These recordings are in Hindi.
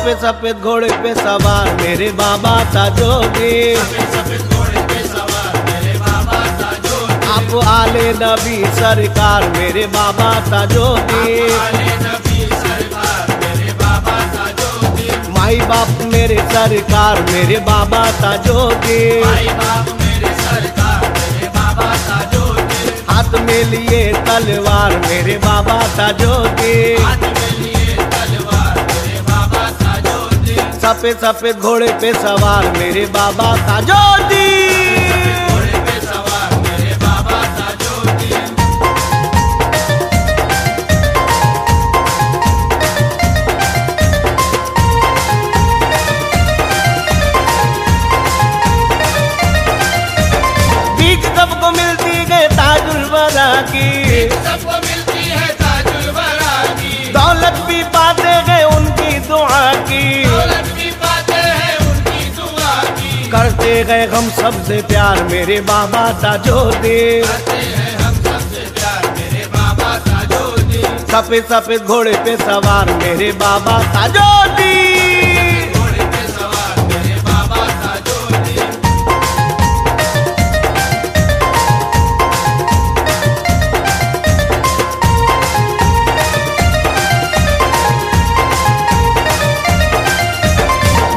सफेद सफेद घोड़े पे सवार मेरे बाबा ताजुद्दीन। सफेद घोड़े पे सवार मेरे बाबा ताजुद्दीन। आप आले नबी सरकार मेरे बाबा ताजुद्दीन। आले नबी सरकार मेरे बाबा ताजुद्दीन। माई बाप मेरे सरकार मेरे बाबा ताजुद्दीन। माई बाप मेरे सरकार मेरे बाबा ताजुद्दीन। हाथ में लिए तलवार मेरे बाबा ताजुद्दीन। हाथ में लिए तलवार मेरे बाबा ताजुद्दीन। सफेद सफेद घोड़े पे सवार मेरे बाबा ताजुद्दीन। घोड़े पे सवार मेरे बाबा ताजुद्दीन। भीख सबको मिलती है ताजुल वरा की। सबको मिलती है ताजुल वरा की। दौलत भी पाते हैं उनकी दुआ की। दौलत भी पाते हैं उनकी दुआ की। करते गए हम सबसे प्यार मेरे बाबा ताजुद्दीन। करते हैं हम सबसे प्यार मेरे बाबा ताजुद्दीन। सफेद सफेद घोड़े पे सवार मेरे बाबा ताजुद्दीन। घोड़े पे सवार मेरे बाबा ताजुद्दीन।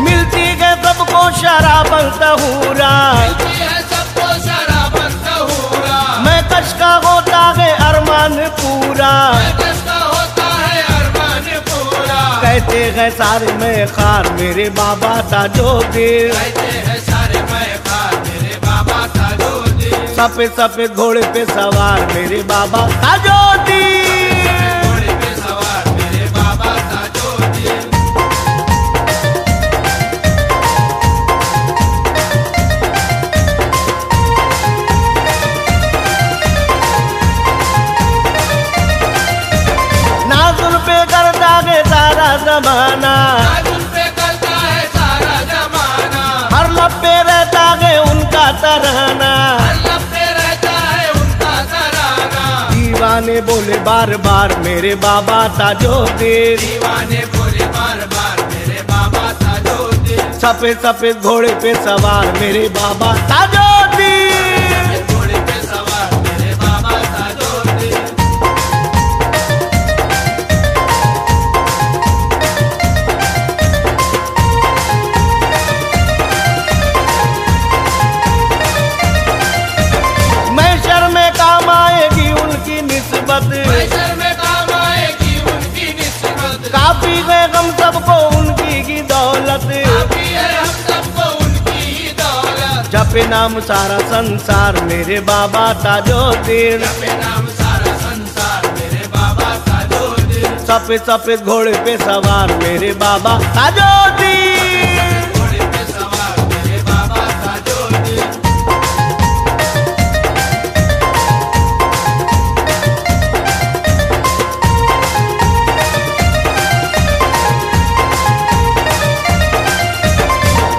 मिलती है सबको शराबन तहूरा। मिलती है सबको शराबत तहूरा। मैं कश का होता है अरमान पूरा। किसका होता है अरमान पूरा। कहते हैं सारे में खार मेरे बाबा ताजुद्दीन। कहते हैं सारे मैं खार मेरे बाबा ताजुद्दीन। सफेद सफेद घोड़े पे सवार मेरे बाबा ताजुद्दीन। घोड़े पे सवार मेरे बाबा ताजुद्दीन। नाजुल पे करता है सारा जमाना। ताजुल पे करता है सारा जमाना। हर लब पे रहता है उनका तराना। हर लब पे रहता है उनका तराना। दीवाने बोले बार बार मेरे बाबा ताजुद्दीन। दीवाने बोले बार बार मेरे बाबा ताजुद्दीन। सफेद सफेद घोड़े पे सवार मेरे बाबा ताजुद्दीन। घोड़े पे सवार मेरे बाबा ताजुद्दीन। मैशर में काम आएगी उनकी निस्बत। मैशर में काम आएगी उनकी निस्बत। काफी है हम सबको उनकी की दौलत। काफी है हम सबको उनकी ही दौलत। जपे नाम सारा संसार मेरे बाबा ताजुद्दीन। जपे नाम सारा संसार मेरे बाबा ताजुद्दीन। सफेद सफेद घोड़े पे सवार मेरे बाबा ताजुद्दीन। घोड़े पे सवार मेरे बाबा ताजुद्दीन।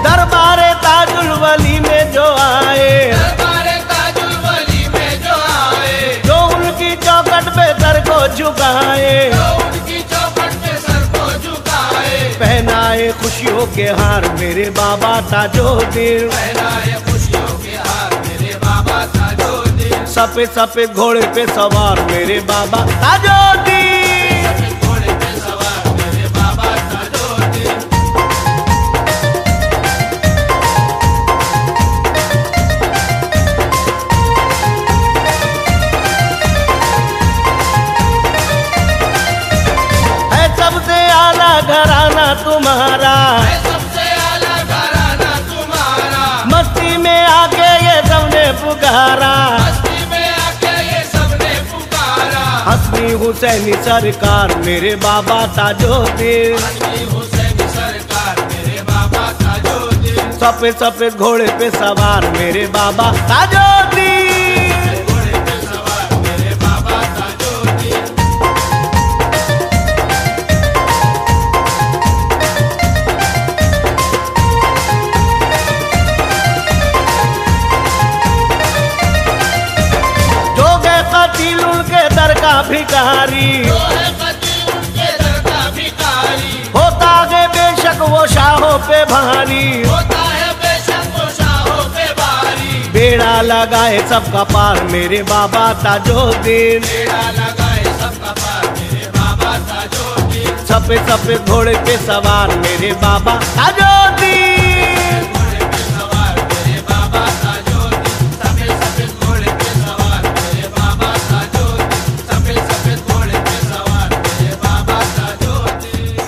दरबारे ताजुल वली में जो आए। दरबारे ताजुल वली में जो आए। जो उनकी चौखट पे सर को झुकाए। जो उनकी चौखट पे सर को झुकाए। पहनाए खुशियों के हार मेरे बाबा ताजुद्दीन। पहनाए खुशियों के हार मेरे बाबा ताजुद्दीन। सफेद सफेद घोड़े पे सवार मेरे बाबा ताजुद्दीन। घोड़े पे सवार मेरे बाबा ताजुद्दीन। है सबसे आला घराना तुम्हारा। है सबसे आला घराना तुम्हारा। मस्ती में आके ये सबने पुकारा। मस्ती में आके ये सबने पुकारा। हसनी हुसैनी सरकार मेरे बाबा ताजुद्दीन। हसनी हुसैन सरकार मेरे बाबा ताजुद्दीन। सफेद सफेद घोड़े पे सवार मेरे बाबा ताजुद्दीन। घोड़े पे सवार मेरे बाबा ताजुद्दीन। जो गए कतील उनके दर का भिखारी। जो है कतील उनके दर का भिखारी। होता है बेशक वो शाहों पे भारी, होता है बेशक वो शाहों पे भारी। बेड़ा लगाए सबका पार मेरे बाबा ताजुद्दीन, बेड़ा लगाए सबका पार मेरे बाबा ताजुद्दीन। सफेद सफेद घोड़े पे सवार मेरे बाबा ताजुद्दीन। घोड़े पे सवार मेरे बाबा ताजुद्दीन। सफेद सफेद घोड़े पे सवार मेरे बाबा ताजुद्दीन। सफेद सफेद घोड़े पे सवार मेरे बाबा ताजुद्दीन।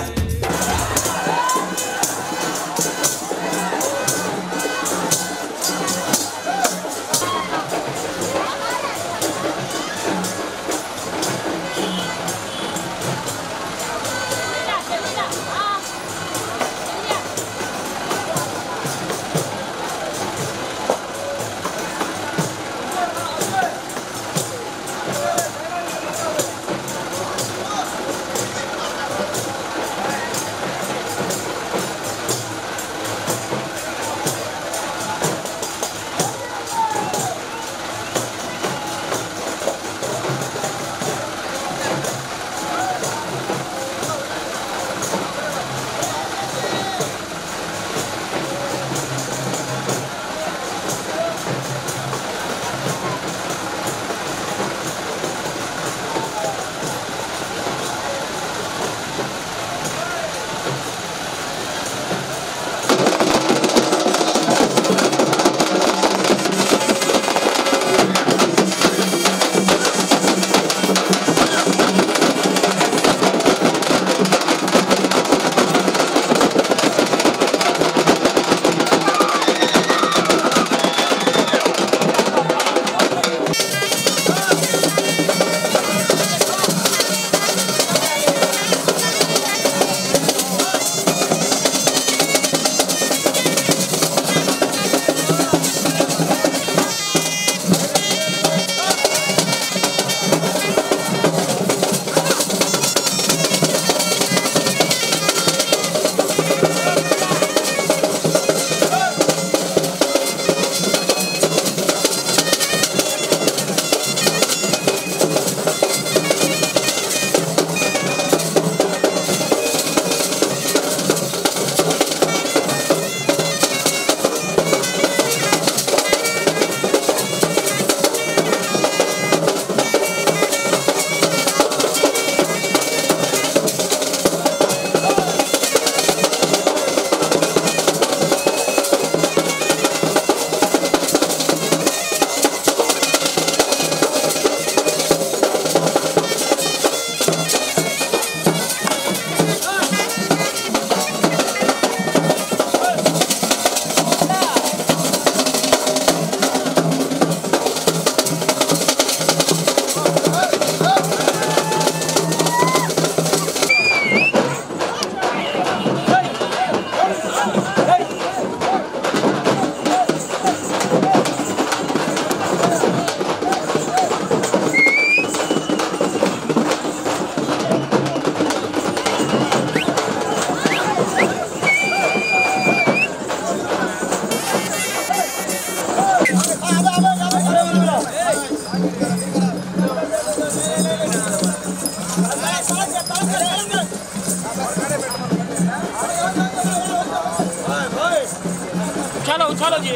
उछालो जी।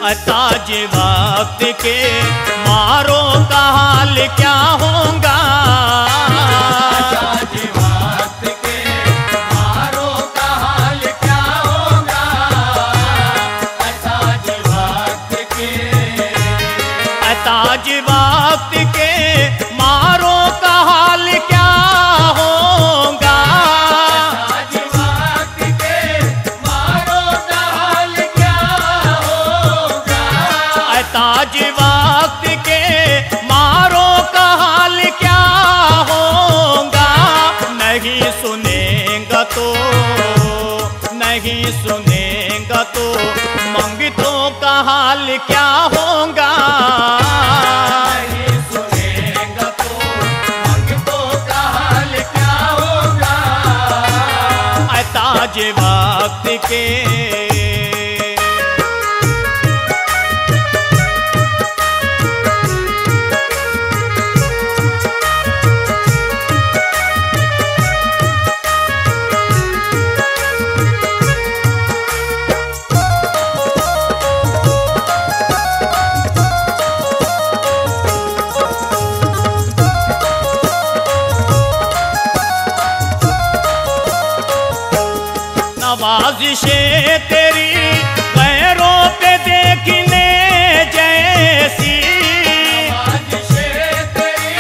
ताज वक्त के मारो का हाल क्या होगा। ताज वक्त के मारो का हाल क्या होगा। ताज वक्त के ताज वक्त के मारो का हाल क्या होगा। ताज वक्त के मारो का हाल क्या होगा। ताज वक्त के मारो का हाल क्या होगा। नहीं सुनेगा तो नहीं सुनेगा तो मंगतों का हाल क्या होगा। नहीं सुनेगा तो मंगतों का हाल क्या होगा। ताज वक्त के नवाज़िशें तेरी गैरों पे देखने जैसी। नवाज़िशें तेरी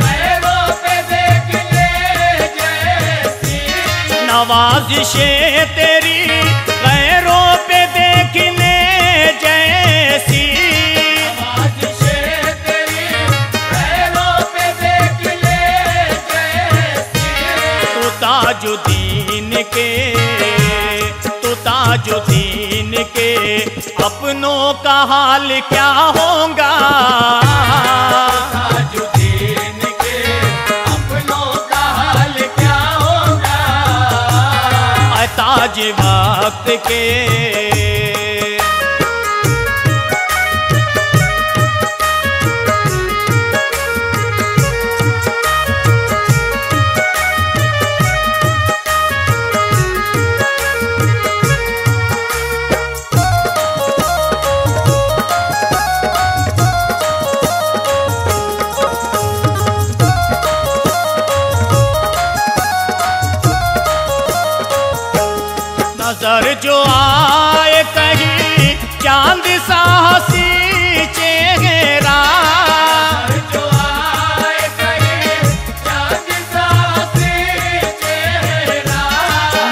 गैरों पे देखने जैसी। नवाज़िशें तेरी गैरों पे देखने जैसी। नवाज़िशें तेरी गैरों पे देखने जैसी। तू ताजुद्दीन के ताजुद्दीन के अपनों का हाल क्या होगा। ताजुद्दीन के अपनों का हाल क्या होगा। ताज वक्त के नजर जो आए कहीं चांद सा हंसी चेहरा। जो आए कहीं चांद सा हंसी चेहरा।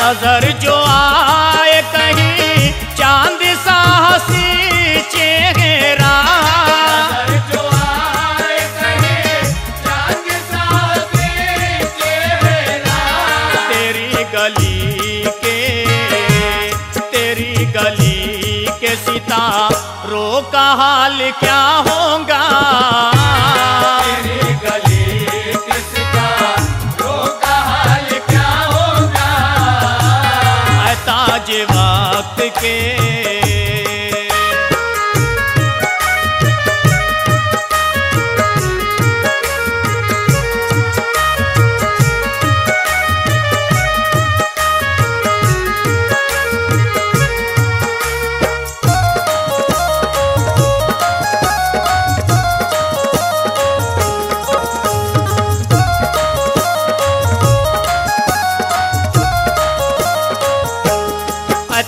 नजर जो आए कहीं चांद सा हंसी चेहरा। जो आए कहीं चांद सा हंसी चेहरा। तेरी गली के सितारों का हाल क्या होगा। तेरी गली के सितारों का हाल क्या होगा। ताज वक्त के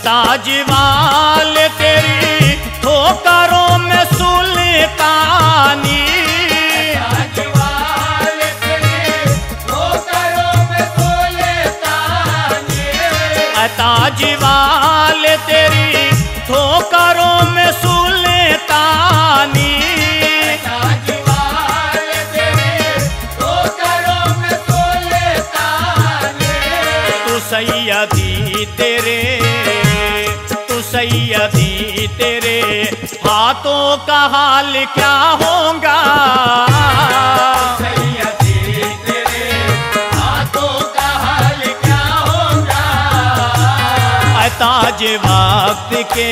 ताजवाल तेरी ठोकरों में सुल्तानी। ताजवाल तेरी ठोकरों में सुल्तानी। ताजवाल तेरी ठोकरों में सुल्तानी। ताजवाल तेरी ठोकरों में सुल्तानी। तू सैयदी तेरे हाथों का हाल क्या होगा। सैयदी तेरे हाथों का हाल क्या होगा। ताज वक्त के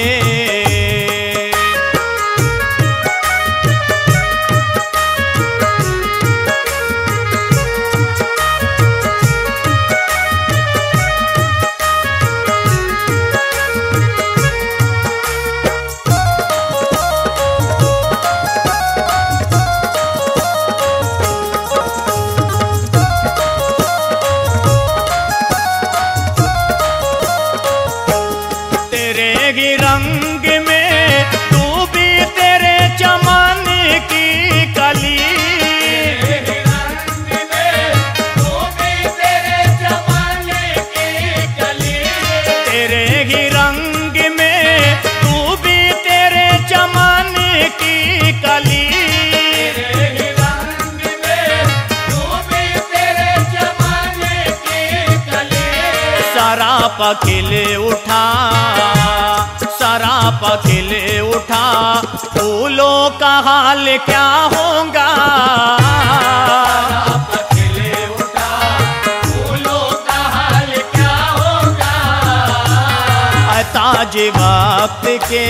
ही रंग में डूबी तेरे चमन की कली, तेरे ही रंग में डूबी तेरे चमन की कली, सरापा खिले उठा, सरापा खिले उठा, फूलों का हाल क्या होगा, सरापा खिले उठा, फूलों का हाल क्या होगा, ताज वक्त के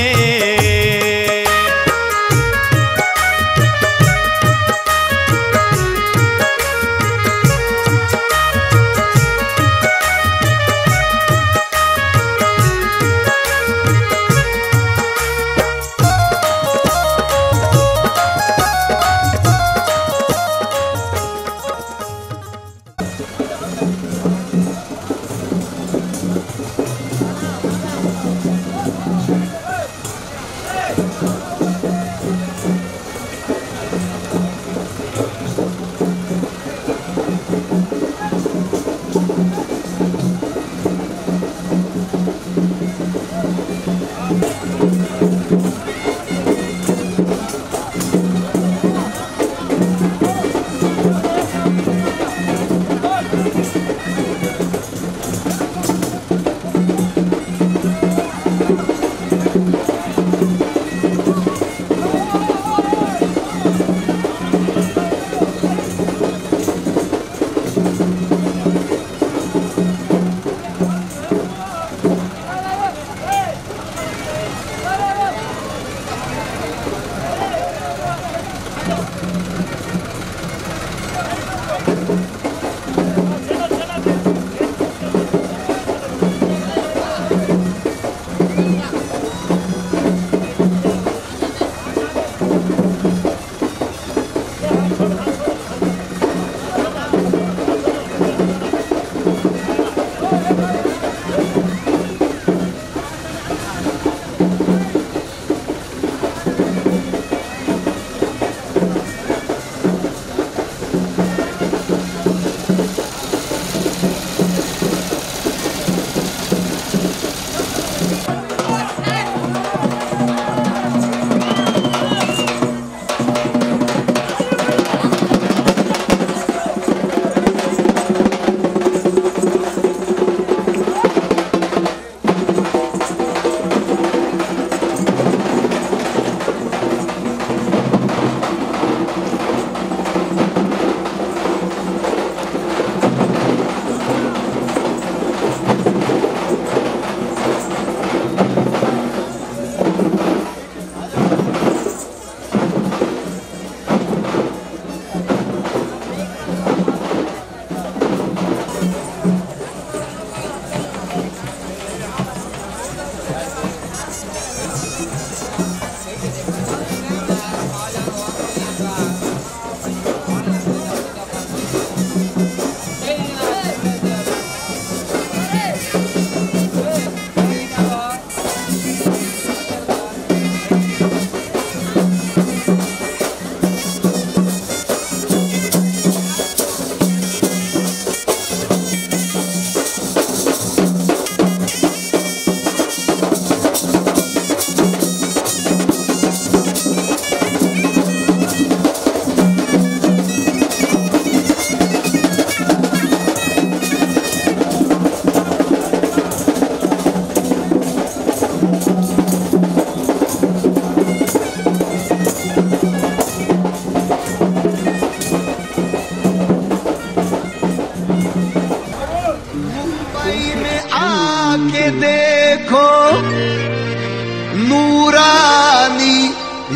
नूरानी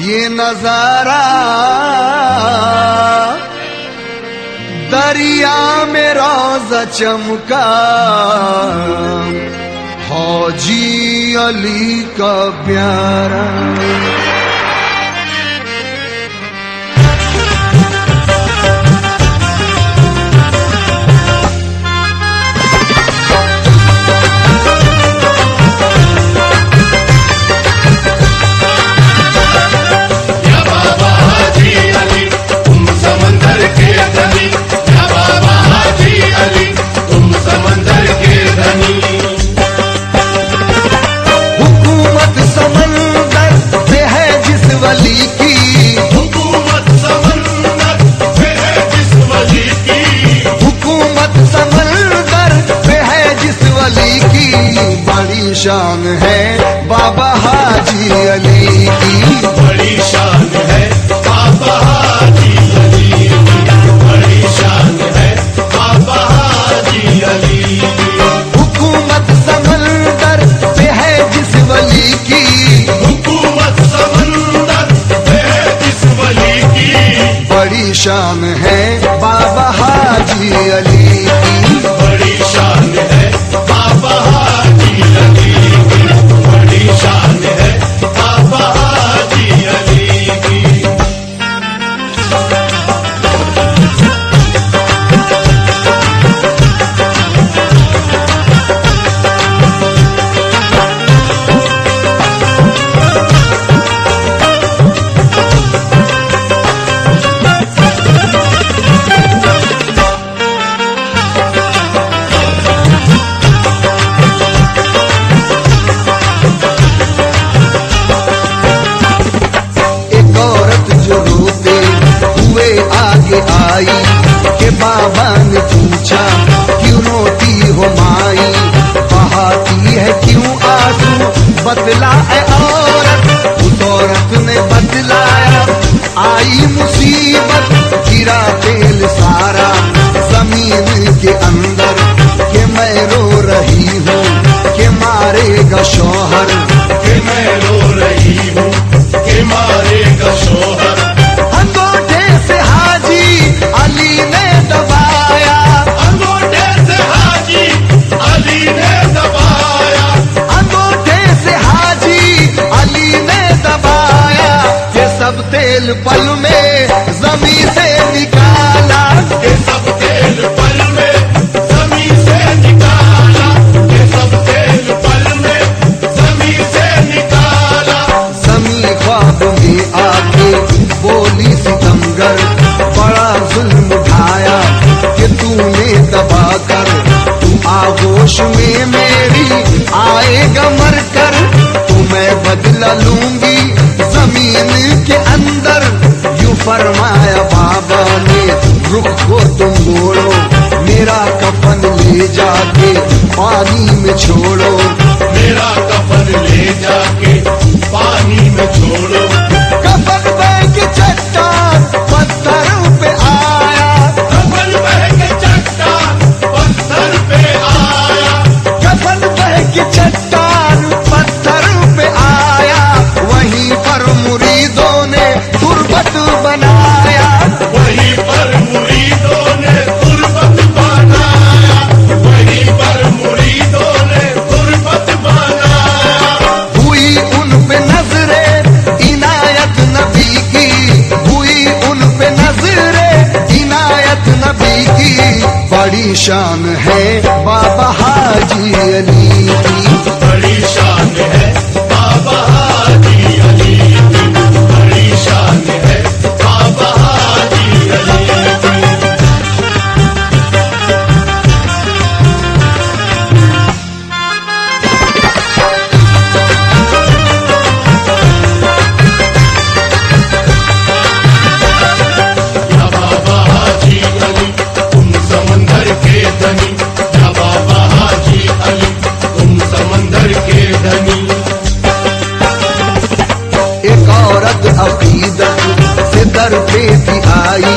ये नजारा, दरिया में रोज़ा चमका, हौजी अली का प्यारा। शान है बाबा हाजी अली की, बड़ी शान है बाबा हाजी अली की, बड़ी शान है बाबा हाजी अली की। हुकूमत समंदर पे है जिस वली की, हुकूमत समंदर पे है जिस वली की, बड़ी शान है बाबा हाजी अली की, बड़ी शान है बाबा हाजी अली की, बड़ी शान है बाबा हाजी अली की। एक औरत जो रोते हुए आगे आई के बाबा ने पूछा क्यों रोती हो माई, बहाती है क्यों आंसू, बतला है औरत। उस औरत ने बतलाया आई मुसीबत, गिरा तेल सारा जमीन के अंदर, के मैं रो रही हूँ के मारेगा शौहर, कि मैं रो रही हूँ कि मारेगा शोहर। अंगूठे से हाजी अली ने दबाया, अंगूठे से हाजी अली ने दबाया, अंगूठे से हाजी अली ने दबाया, ये सब तेल पल में जमीन से निकाला, ये सब तेल पल में जमीन से निकाला, ये सब तेल पल में जमीन से निकाला। जमी ख्वाब में आके बोली सितमगर, बड़ा जुल्म उठाया कि तूने दबा कर, तू आगोश में मेरी आएगा मर कर, तो मैं बदला लूंगी जमीन के अंदर। यूं फरमाया बाबा ने रुख को तुम मोड़ो, मेरा कफन ले जाके पानी में छोड़ो, मेरा कफन ले जाके पानी में छोड़ो। कफन बह के चट्टान पत्थर पे आया, कफन बह के चट्टान पत्थर पे आया, कफन बह के चट्टान पत्थर पे आया, वहीं पर मुरीदों ने गुर्बत बनाया, वहीं पर मुरीदों ने गुर्बत बनाया, वहीं पर मुरीदों ने गुर्बत बनाया। हुई उन पे नजरे इनायत नबी की, हुई उन पे नजरे इनायत नबी की, बड़ी शान है बाबा हाजी अली की, बड़ी शान है बाबा हाजी अली की, बड़ी शान है बाबा हाजी अली की। या बाबा हाजी अली तुम समंदर के धनी, या बाबा हाजी अली तुम समंदर के धनी। एक औरत अकीदत से दर पे थी आई,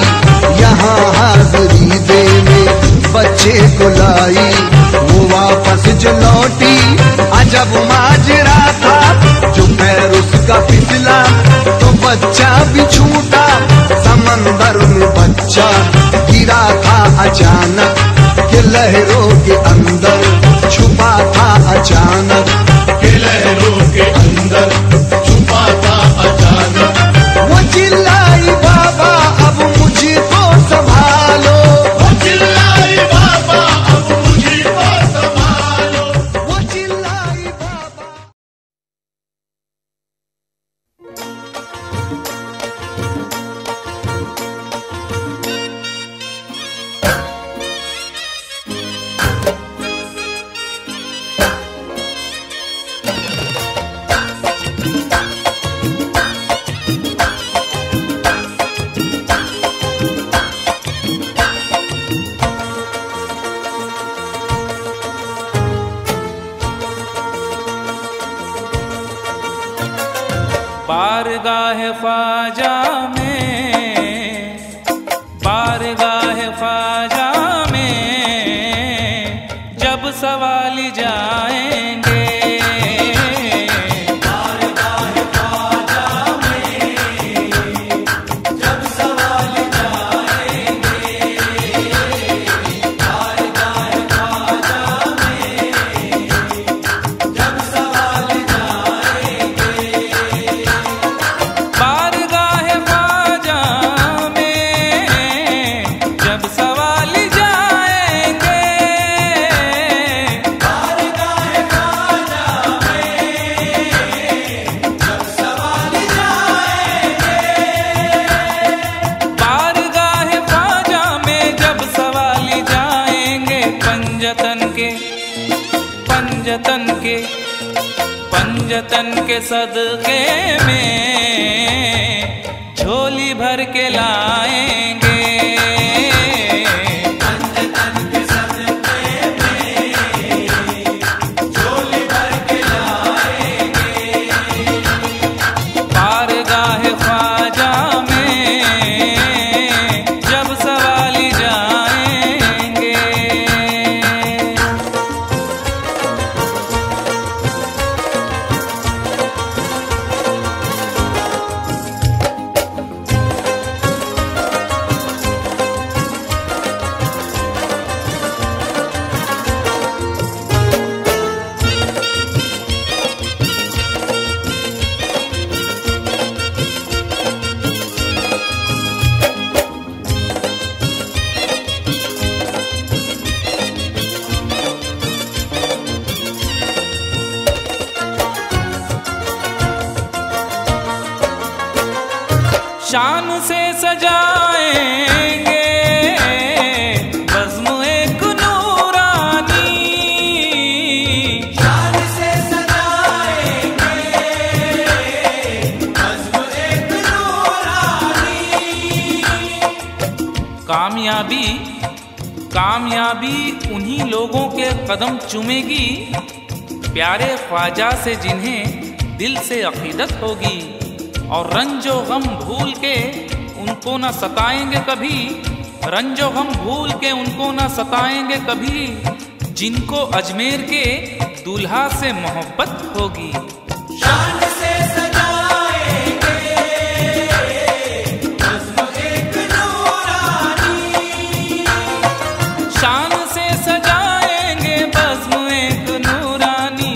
यहाँ हाजिरी देने बच्चे को लाई, वो वापस जो लौटी अजब माजरा था, जो पैर उसका फिसला तो बच्चा भी छूटा, समंदर में बच्चा गिरा था अचानक, के लहरों के अंदर छुपा था अचानक, के लहरों के अंदर छुपा था अचानक। वो चिल्लाई बाबा अब मुझको संभालो, वो चिल्लाई बाबा अब मुझको संभालो, वो चिल्लाई बाबा। बारगाह ख्वाजा में जब सवाली जाएंगे। पंजतन के सदके में झोली भर के लाएंगे। पंजतन के सदके में झोली भर के लाएंगे। बारगाह ख्वाजा में जब सवाली जाएंगे। शान से सजाएंगे बज़्म एक नूरानी। शान से सजाएंगे बज़्म एक नूरानी। कामयाबी उन्हीं लोगों के कदम चूमेगी प्यारे ख्वाजा से जिन्हें दिल से अकीदत होगी। और रंजो गम भूल के उनको न सताएंगे कभी, रंजो गम भूल के उनको न सताएंगे कभी, जिनको अजमेर के दूल्हा से मोहब्बत होगी। शान से सजाएंगे बज़्म एक नूरानी। शान से सजाएंगे बज़्म एक नूरानी।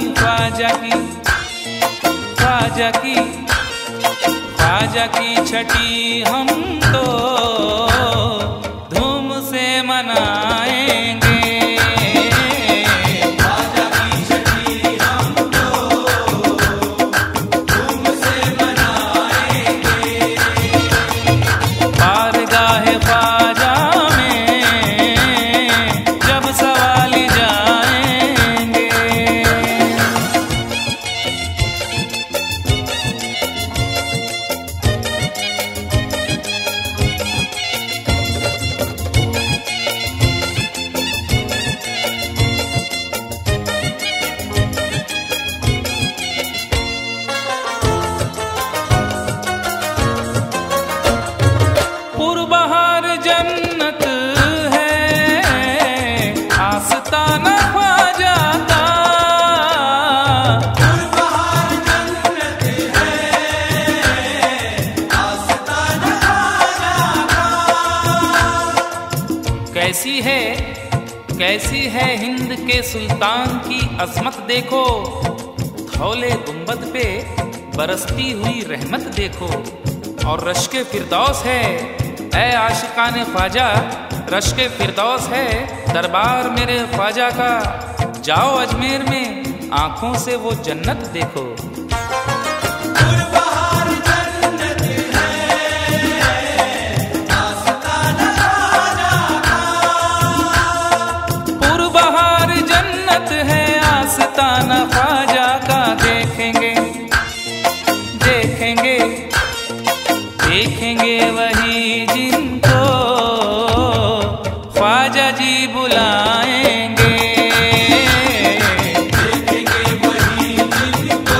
ख्वाजा की छठी हम तो धूम से मनाएंगे। ख्वाजा की छठी हम तो धूम से मनाएंगे। बारगाह ख्वाजा में जब सवाली जाएंगे। पुरबहार जन्नत है आस्ताना ख्वाजा का। पुरबहार जन्नत है आस्ताना ख्वाजा का। कैसी है हिंद के सुल्तान की अजमत देखो, धौले गुंबद पे बरसती हुई रहमत देखो। और रश्के फिरदौस है ऐ आशिकाने ख्वाजा, रश्के फिरदौस है दरबार मेरे ख्वाजा का। जाओ अजमेर में आंखों से वो जन्नत देखो। पुरबहार जन्नत है आस्ताना ख्वाजा का। देखेंगे वही जिनको ख्वाजा जी बुलाएंगे। देखेंगे वही जिनको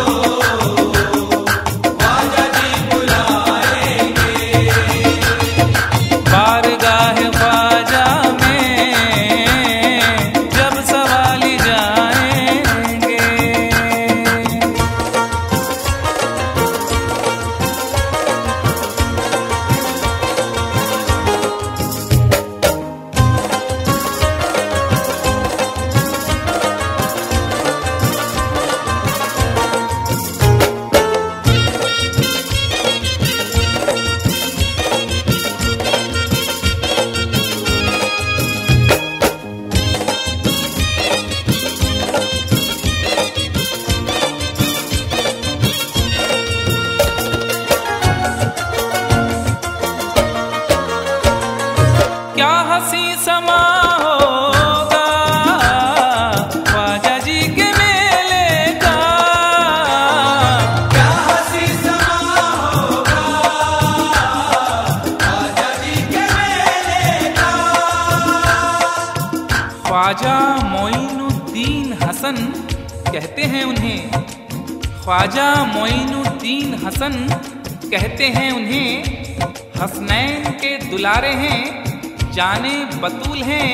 ख्वाजा मोइनुद्दीन हसन कहते हैं उन्हें, हसनैन के दुलारे हैं, जाने बतूल हैं,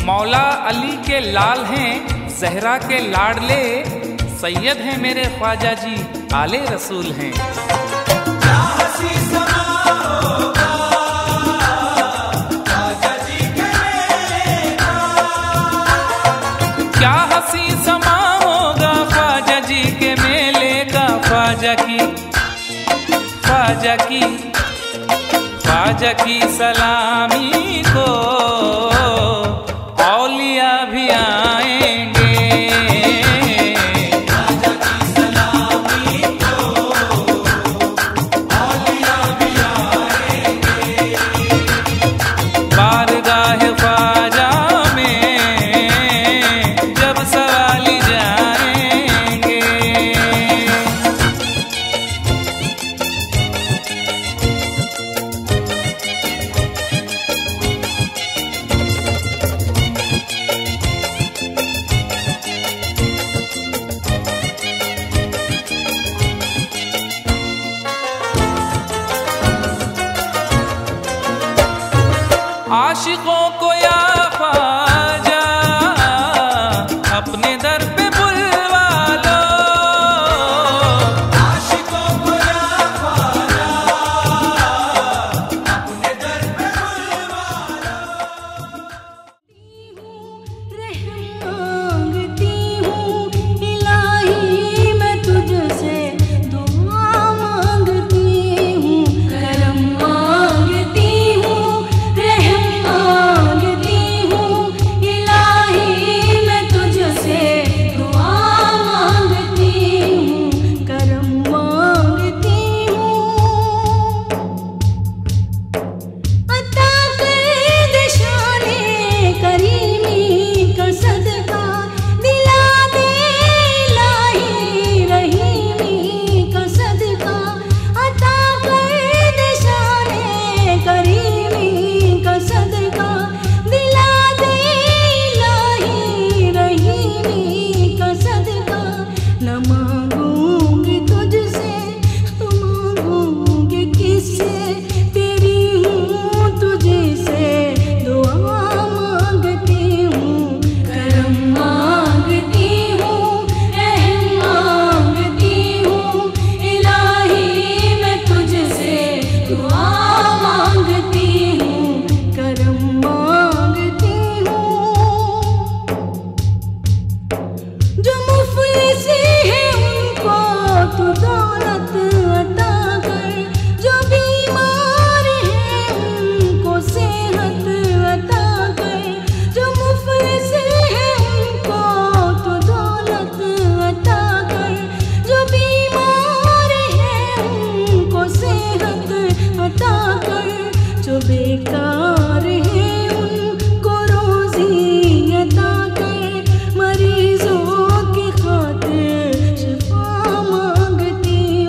मौला अली के लाल हैं, जहरा के लाडले, सैयद हैं मेरे ख्वाजा जी, आले रसूल हैं। क्या हंसी समा होगा ख्वाजा जी के मेले का, ख्वाजा की सलामी को औलिया भी आएंगे। ख्वाजा की सलामी को औलिया भी आएंगे। बारगाह ख्वाजा में जब सवाली जाएंगे। आशिकों को या ख्वाजा अपने दर पे बुलवा लो, आशिकों को या ख्वाजा अपने दर पे बुलवा लो। रहम मांगती हूँ इलाही मैं तुझसे, दुआ मांगती हूँ, करम मांगती हूँ, रहम मांगती हूँ इलाही मैं तुझसे, दुआ मांगती हूँ, करम मांगती हूँ। अता कर दे शाने करीमी का सदका, दिला दे इलाही रहीमी का सदका। अता कर दे शाने करीमी का सदका, दिला दे इलाही रहीमी का सदका। न मांगूंगी तुझसे तो मांगूंगी किससे, तेरी हूँ तुझे से दुआ मांगती हूँ, करम मांगती हूँ, रहम मांगती हूँ इलाही मैं तुझसे, दुआ मांगती हूँ, करम मांगती हूँ। जो मुफलिस है उनको तू दौलत अता कर, जो बीमार है उनको सेहत अता कर, जो मुफलिस है उनको तू दौलत अता कर, जो बीमार है उनको सेहत अता कर, जो बेकार है उनको रोजी अता कर, मरीजों की खातिर शिफा मांगती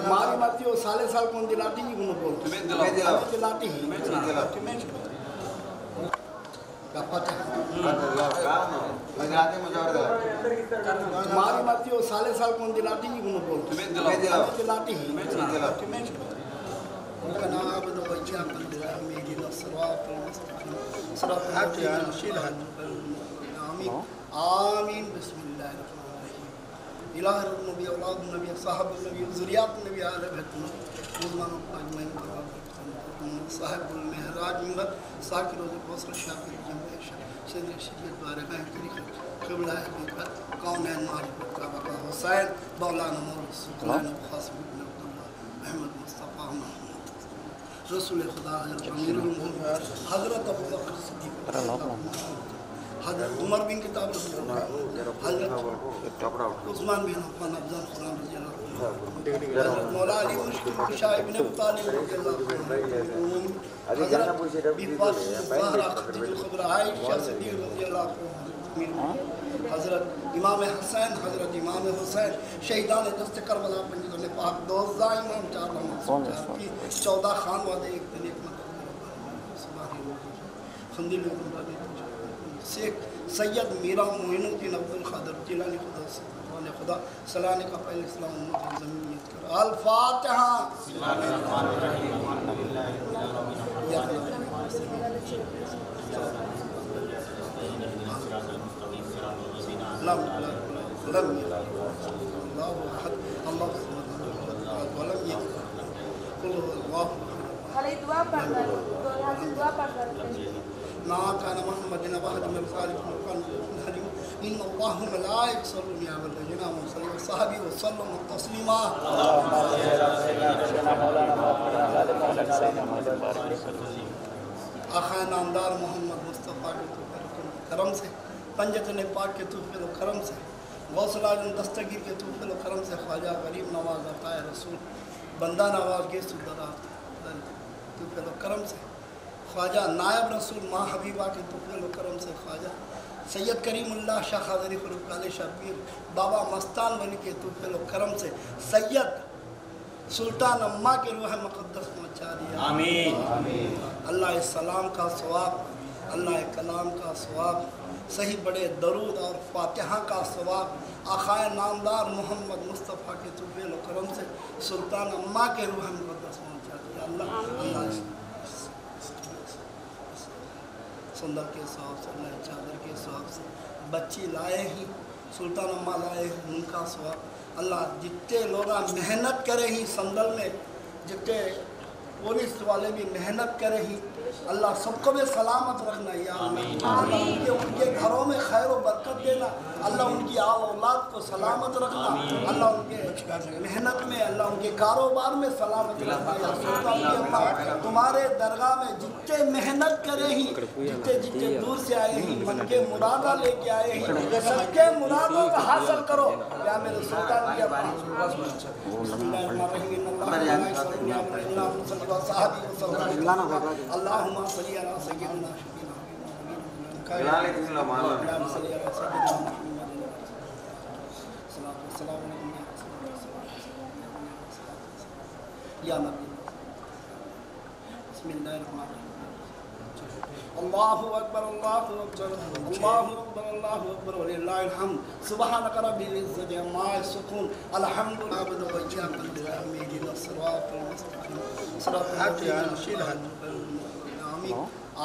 तुम्हारी मत हो साले साल कौन दिलाती ही उन्होंने बोल दिलाती ही तुम्हारी मत हो साले साल कौन दिलाती ही उन्होंने बोल दिलाती ही उनका नाम अब्दु वज्जा मेरी नसरात आमीन आमीन बिस्मिल्लाहिर्रहमानिर्रहीम इलाह नबी औलाद नबी साहब नबी ज़ुरियात नबी आले बहतून मुज़मान अजमैन साहिबुल महराज मिंबर साकिर रोज़ कौसर शाकिर जमैश सदर शरीयत बारे में क़िबला हकीकत कौनैन मारिफत का बका हुसैन मौलाना मौलवी सुल्तान क़ासिम इब्न अब्दुल्लाह अहमद मुस्तफ़ा रसूल खुदा अमीरुल मोमिनीन हज़रत अबू बकर सिद्दीक़ हज़रत उमर बिन किताब हज़रत उस्मान बिन अफ़्फ़ान अफ़ज़ल खुराम रज़ियल्लाहु अन्हु मौला अली मुश्किल कुशा इब्न अबू तालिब रज़ियल्लाहु अन्हु हज़रत बीबी ज़हरा खदीजा कुबरा आयशा सिद्दीक़ रज़ियल्लाहु अन्हा हज़रत इमाम हसैन हज़रत इमाम हुसैन शहीदान दस्त करबला पंजतने पाक दोज़ा इमाम चार की 14 खान वाले एक दिन एक खंदिल शेख सैयद मीरा मोइनुद्दीन अब्दुल क़ादिर जिलानी खुदा सलाने का पहले इस्लाम ज़मीनियत कर अल फातिहा खाली दुआ पढ़ना दुआ पढ़ना ना काना मोहम्मद नबी में सालिफ मुकान हलीम इन अल्लाह मलाइक सल्लल्लाहु अलैहि वसल्लम व सहाबी व सल्लम तस्लीमा आखा नामदार मोहम्मद मुस्तफ़ा के करम से पंजतने पाक के तूफ़िल करम से गौसल आज़म दस्तगीर के तूफ़िल करम से ख्वाजा गरीब नवाज़ अताए रसूल बंदा नवाज़ के सुदरा तूफ़िल करम से ख्वाजा नायब रसूल माँ हबीबा के तूफ़िल करम से ख्वाजा सैयद करीमुल्लाह शाह ख़ादरी ख़ुरुक़ शबीर बाबा मस्तान वली के तूफ़िल करम से सैयद सुल्तान अम्मा के रूह मुक़द्दस पहुँचा दिया आमीन अल्लाह सलाम का सवाब अल्लाह कलाम का सवाब सही बड़े दरूद और फातिहा का सवाब आखाए नामदार मोहम्मद मुस्तफ़ा के तूफ़िल करम से सुल्तान अम्मा के रूह मुक़द्दस पहुँचा दिया अल्लाह सुंदर के सवाब से नए चादर के सवाब से बच्ची लाए ही सुल्तान अम्मा लाए उनका सवाब अल्लाह जितने लोग मेहनत करे ही संदल में जितने पुलिस वाले भी मेहनत करे ही अल्लाह सबको भी सलामत रखना या अल्लाह उनके घरों में खैर व बरकत देना अल्लाह उनकी औलाद को सलामत रखना अल्लाह उनके मेहनत में अल्लाह उनके कारोबार में सलामत रखना या अल्लाह तुम्हारे दरगाह में जितने मेहनत करे ही जितने जितने दूर से आए ही मन के मुरादा लेके आए ही सबके मुरादों को हासिल करो या मेरे सुल्तान की अल्लाहुम्मा सल्ली अला सय्यिदिना या नबी अल्लाहु अकबर अल्लाहु अकबर अल्लाहु अकबर अल्लाहु अकबर वलिल्लाहिल हम्द सुब्हानक रब्बिल इज्जति अम्मा यसिफून अल्हम्दुलिल्लाहि अब्दु वज्जा मेरी नसरात आमीन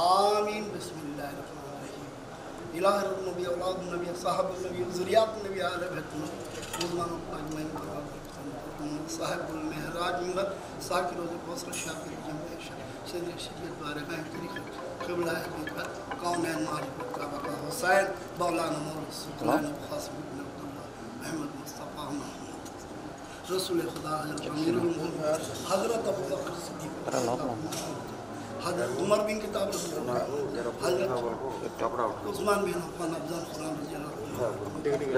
आमीन बिस्मिल्लाहिर्रहमानिर्रहीम इलाह नबी औलाद नबी साहब नबी ज़ुरियात नबी आले बहतून मुज़मान अजमैन साहिबुल महराज मिंबर साकिर रोज़ कौसर शाकिर जमैश सदर शरीयत बारे में क़िबला हकीकत कौनैन मारिफत का बका हुसैन मौलाना मौलवी सुल्तान क़ासिम इब्न अब्दुल्लाह अहमद मुस्तफ़ा रसूल खुदा अमीरुल मोमिनीन हज़रत अबू बकर सिद्दीक़ हज़रत उमर बिन किताब हज़रत उस्मान बिन अफ़्फ़ान अफ़ज़ल खुराम रज़ियल्लाहु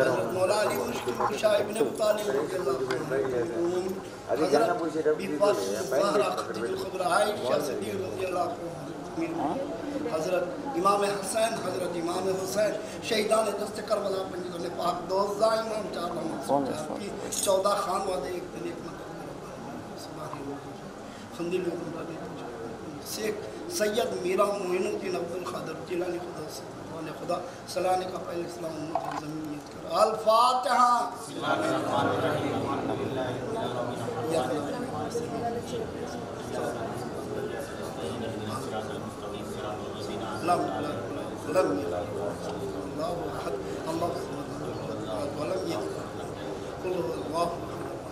अन्हु मौला अली मुश्किल कुशा इब्न अबू तालिब रज़ियल्लाहु अन्हु हज़रत बीबी ज़हरा खदीजा कुबरा आयशा सिद्दीक़ रज़ियल्लाहु हज़रत इमाम हसैन, हज़रत इमाम हुसैन, शहीदान दस्त करबला पंजों ने पाक दोजा इमाम 4 नमाज 14 खान वादे एक दिन एक शेख सैयद मीरा मोइनुद्दीन अब्दुल कादिर जिलानी खुदा से खुदा सलाने का पहले इस्लाम ज़मीनियत कर अल फातिहा।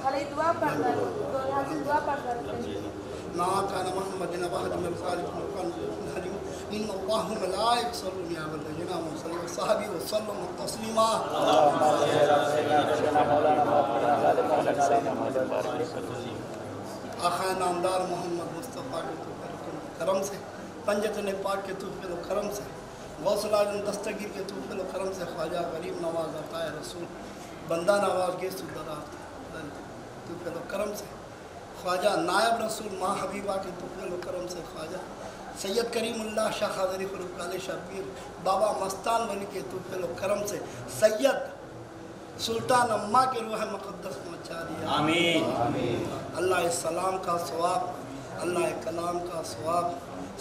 खाली दुआ पढ़ना, तो यहाँ से दुआ पढ़ सकते हैं। ना काना मोहम्मद न वाहिद मिन खालिद मुकान हलीम इन अल्लाह मलाइक सल्लल्लाहु अलैहि वसल्लम सहाबी व सल्लम तस्लीमा। आखा नामदार मोहम्मद मुस्तफ़ा के तो करम से, पंजतन पाक के तोहफे करम से, गौसल आज़म दस्तगीर के तोहफे करम से, ख्वाजा गरीब नवाज अताए रसूल बंदा नवाज के सुदरात तोहफे करम से, ख्वाजा नायब रसूल माँ हबीबा के तोहफे करम से, ख्वाजा सैयद करीमुल्लाह शाह ख़ादरी फ़रूक़ आले शब्बीर बाबा मस्तान वली के तोहफे करम से, सैयद सुल्तान अम्मा के रूह मुक़द्दस पहुँचा दिया। आमीन। अल्लाह सलाम का सवाब, अल्लाह कलाम का सवाब,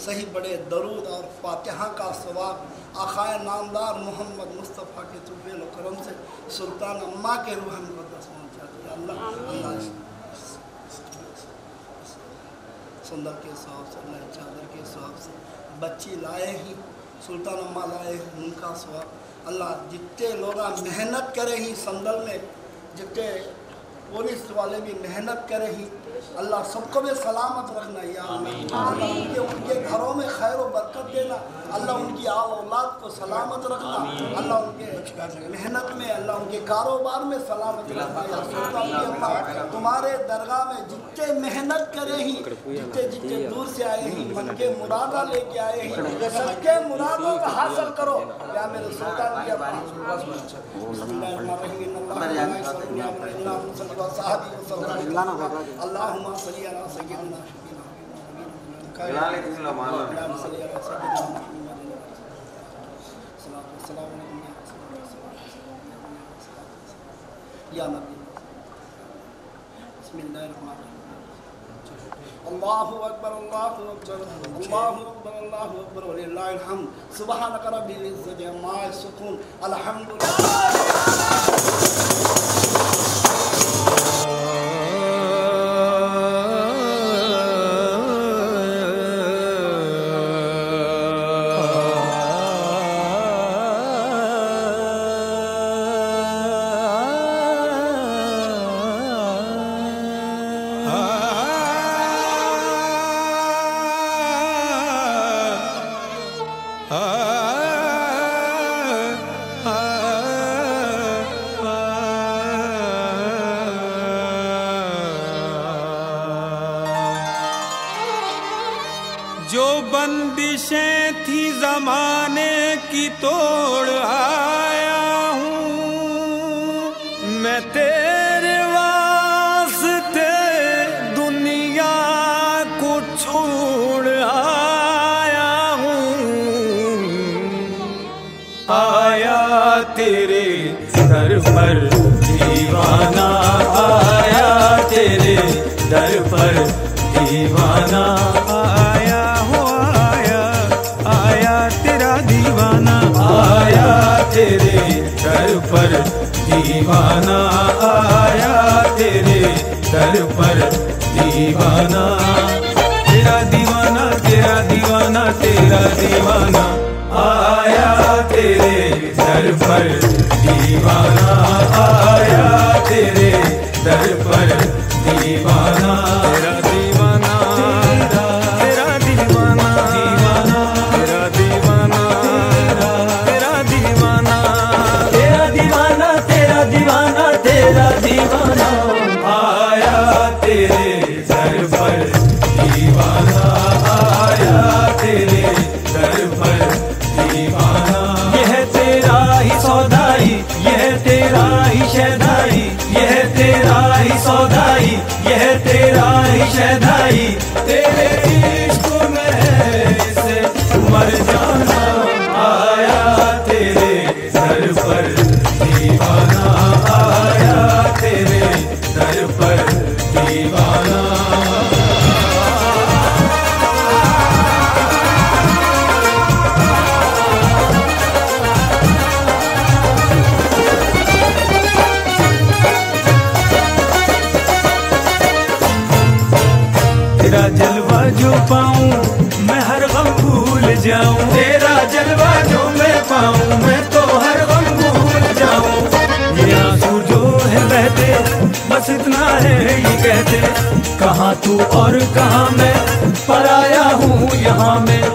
सही बड़े दरूद और फातिहा का सवाब आखाए नामदार मोहम्मद मुस्तफ़ा के तोहफे करम से सुल्तान अम्मा के रूह मुक़द्दस पहुँचा दिया। अल्लाह सुंदर के सवाब से, अल्लाह चादर के सवाब से, बच्ची लाए ही सुल्तान अम्मा लाए उनका सवाब। अल्लाह जितने लोग मेहनत करे ही संदल में, जितने पुलिस वाले भी मेहनत करे ही, अल्लाह सबको भी सलामत रखना या अल्लाह, उनके घरों में खैर व बरकत देना, अल्लाह उनकी औलाद को सलामत रखना, अल्लाह उनके मेहनत में, अल्लाह उनके कारोबार में सलामत रखना या अल्लाह। तुम्हारे दरगाह में जितने मेहनत करे ही, जितने दूर से आए ही, मन के मुरादा लेके आए ही, सबके मुरादों को हासिल करो या मेरे सुल्तान की अल्लाहुम्मा सल्ली अला सय्यिदिना या नबी बिस्मिल्लाहिर्रहमानिर्रहीम। अल्लाहु अकबर अल्लाहु अकबर अल्लाहु अकबर अल्लाहु अकबर वलिल्लाहिल हम्द। सुब्हानक रब्बिल इज्जति अम्मा यसिफून। अल्हम्दुलिल्लाह। जो बंदिशें थी जमाने की तोड़ आया हूँ मैं तेरे वास्ते दुनिया को छोड़ आया हूँ। आया तेरे दर पर दीवाना, आया तेरे दर पर दीवाना, आया हो आया, आया तेरा दीवाना, आया तेरे दर पर दीवाना, आया तेरे दर पर दीवाना। तेरा दीवाना, तेरा दीवाना, तेरा दीवाना, आया तेरे दर पर दीवाना, आया तेरे दर पर दीवाना। तेरा दीवाना, तेरा दीवाना, दीवाना, तेरा दीवाना, तेरा दीवाना, तेरा दीवाना, तेरा दीवाना, तेरा दीवाना, आया तेरे दर पर दीवाना, आया तेरे दर पर दीवाना। यह तेरा ही सौदाई, यह तेरा ही शहदाई, यह तेरा ही सौदाई, यह तेरा ही शहदाई, तेरे इश्क में से तेरा जलवा जो पाऊं मैं हर गम भूल जाऊं, तेरा जलवा जो मैं पाऊं मैं तो हर गम भूल जाऊं। ये आंसू जो है बहते बस इतना है ये कहते, कहाँ तू और कहाँ मैं, पराया हूँ यहाँ मैं।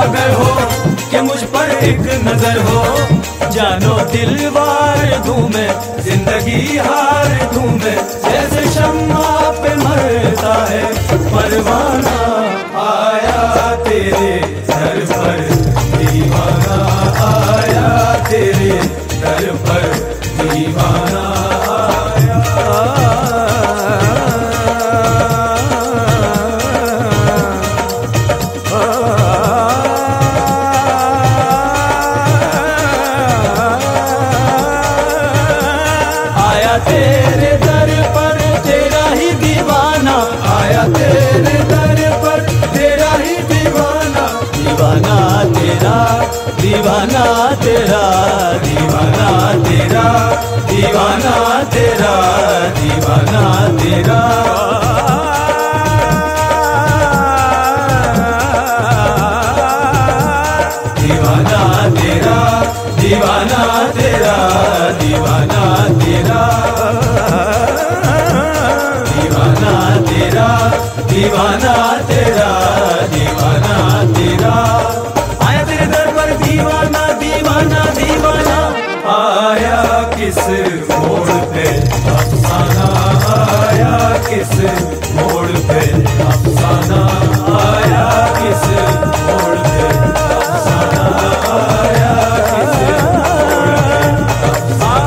अगर हो कि मुझ पर एक नजर हो, जानो दिल वार दूं मैं, जिंदगी हार दूं मैं। जैसे शम्मा पे मरता है परवाना, आया तेरे दर पर दीवाना, आया तेरे दर पर दीवाना आया। तेरे दर पर तेरा ही दीवाना, आया तेरे दर पर तेरा ही दीवाना, दीवाना तेरा दीवाना तेरा दीवाना तेरा दीवाना तेरा दीवाना तेरा। दीवाना तेरा दीवाना तेरा दीवाना तेरा दीवाना तेरा दीवाना तेरा दीवाना तेरा। आया तेरे दर पर दीवाना दीवाना दीवाना, आया किस मोड़ पे अफसाना, आया किस मोड़ पे अफसाना, आया किस मोड़ पे अफसाना, आया किस मोड़ पे अफसाना।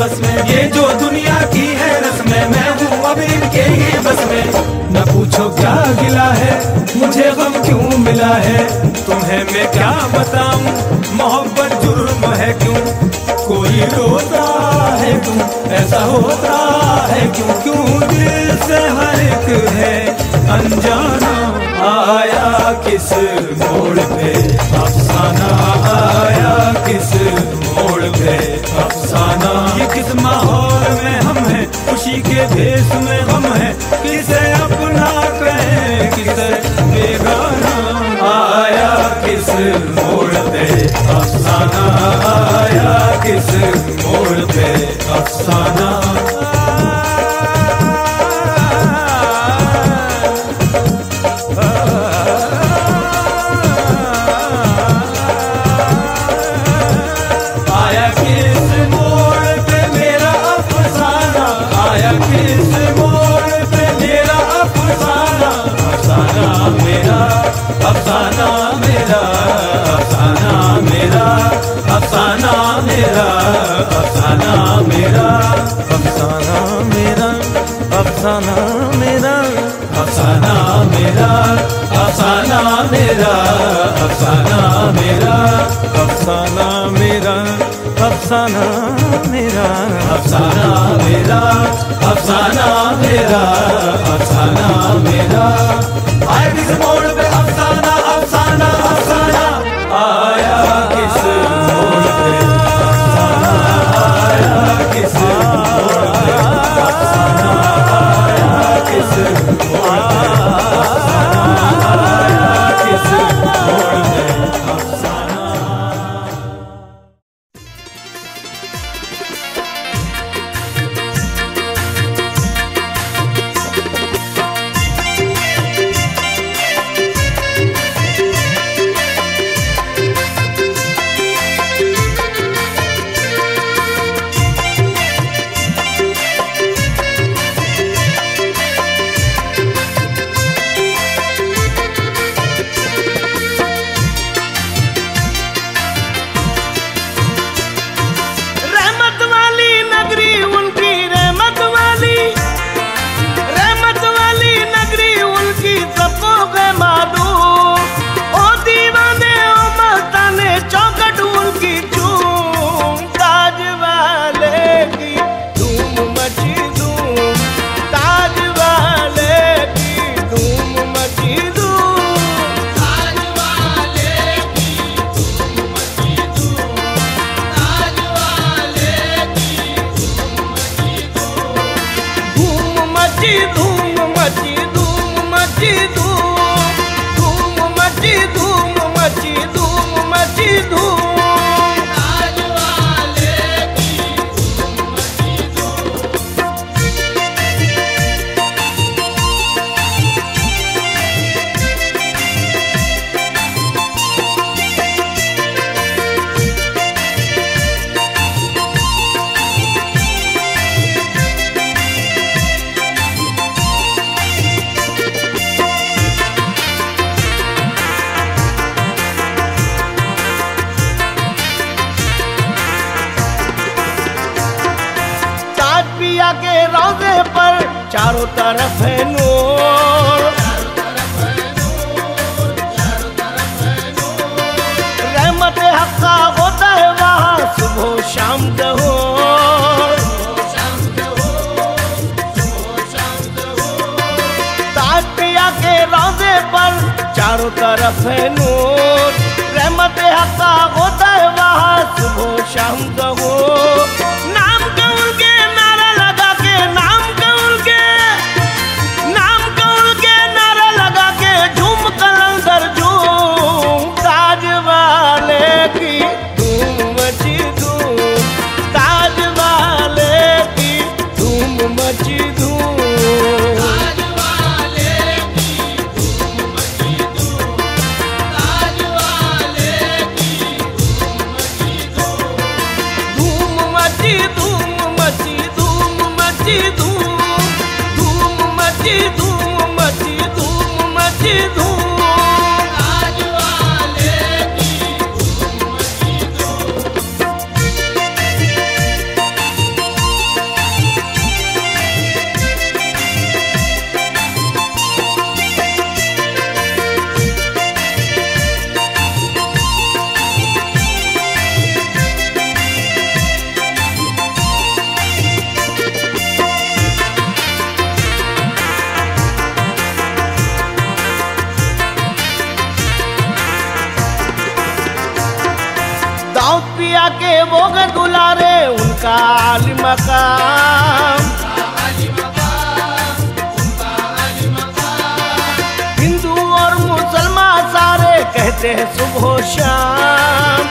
बस में ये जो दुनिया की है रस्में, मैं हूँ अब इनके ही बस में। न पूछो क्या गिला है मुझे गम क्यों मिला है, तुम्हें मैं क्या बताऊं मोहब्बत जुर्म है क्यों। कोई रोता है क्यों, ऐसा होता है क्यों, क्यों दिल से हर एक है अनजाना। आया किस मोड़ पे अफसाना, आया किस मोड़ पे अफसाना। ये किस माहौल में हम हैं, खुशी के भेष में हम हैं, किसे अपना कहें किसे बेगाना। आया किस मोड़ पे अफसाना, आया किस मोड़ पे अफसाना। अफसाना मेरा अफसाना मेरा अफसाना मेरा अफसाना मेरा अफसाना मेरा अफसाना मेरा अफसाना मेरा अफसाना मेरा अफसाना मेरा अफसाना मेरा अफसाना मेरा अफसाना मेरा अफसाना मेरा अफसाना मेरा। आया किस मोड़ पे अफसाना अफसाना अफसाना, आया किस मोड़ पे अफसाना, आया किस रोजे पर चारों तरफ है नूर। रहमत हक का होता है वहाँ सुबह शाम ज़हूर। ताज पिया के रोजे पर चारों तरफ है नूर। रहमत हक का होता है वहाँ सुबह शाम ज़हूर। नाम कौल के नारा लगा के, नाम कौल के नारा लगा के झूम कलंदर झूम। ताज वाले की धूम मची धूम, ताज वाले की धूम मची धूम। दाऊद पिया के वो दुलारे उनका आली मकाम। हिंदू और मुसलमान सारे कहते हैं सुबह शाम।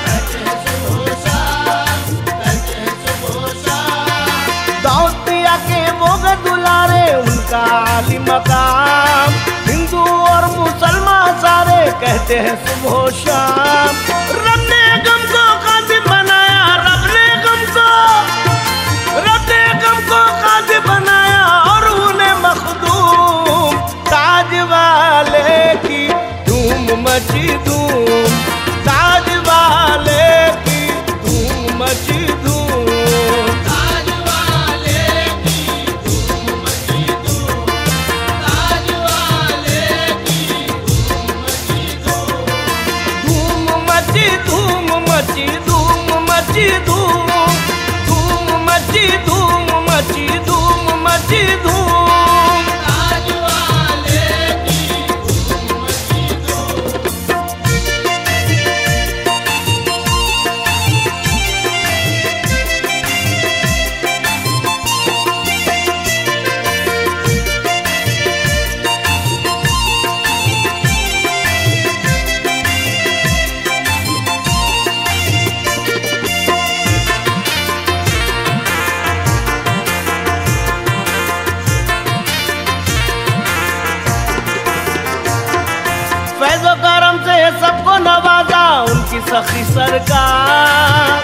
दाऊद पिया के वो दुलारे उनका आली मकाम। हिंदू और मुसलमान सारे कहते हैं सुबह शाम। रब ने गम को कादिर बनाया, रब ने गम को कादिर बनाया और उन्हें मखदूम। ताज वाले की धूम मची धूम, ताज वाले की धूम मची धूम। फैज़ो करम से सबको नवाजा उनकी सखी सरकार।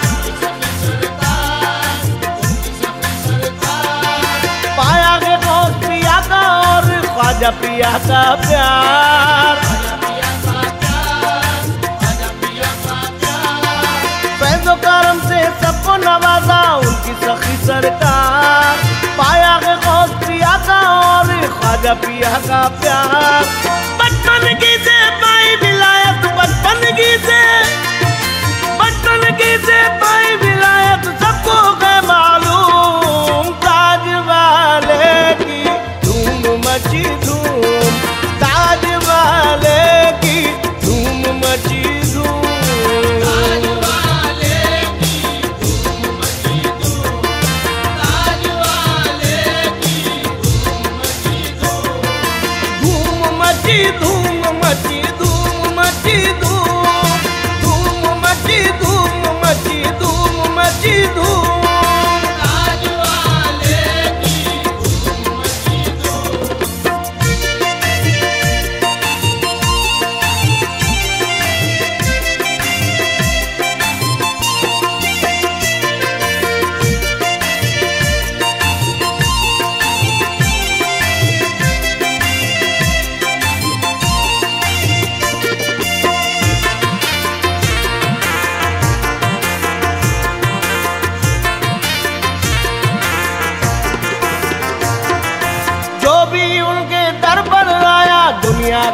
पाया के गौस पिया का और ख्वाजा पिया का प्यार। फैज़ो करम से सबको नवाजा उनकी सखी सरकार। पाया के गौस पिया का और ख्वाजा पिया का प्यार। बचपन की से पाई विलायत, बचपन की से पाई विलायत सबको है मालूम। ताज वाले की धूम मची धूम, ताज वाले की धूम मची धूम। धूम मची धूम मची धूम, धूम मची धूम मची धूम मची धूम।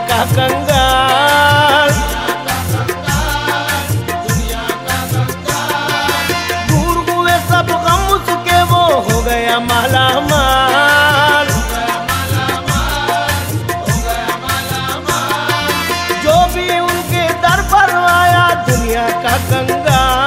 का कंगाल। दूर हुए सब गम उसके, वो हो गया माला माल। जो भी उनके दर पर आया दुनिया का कंगाल।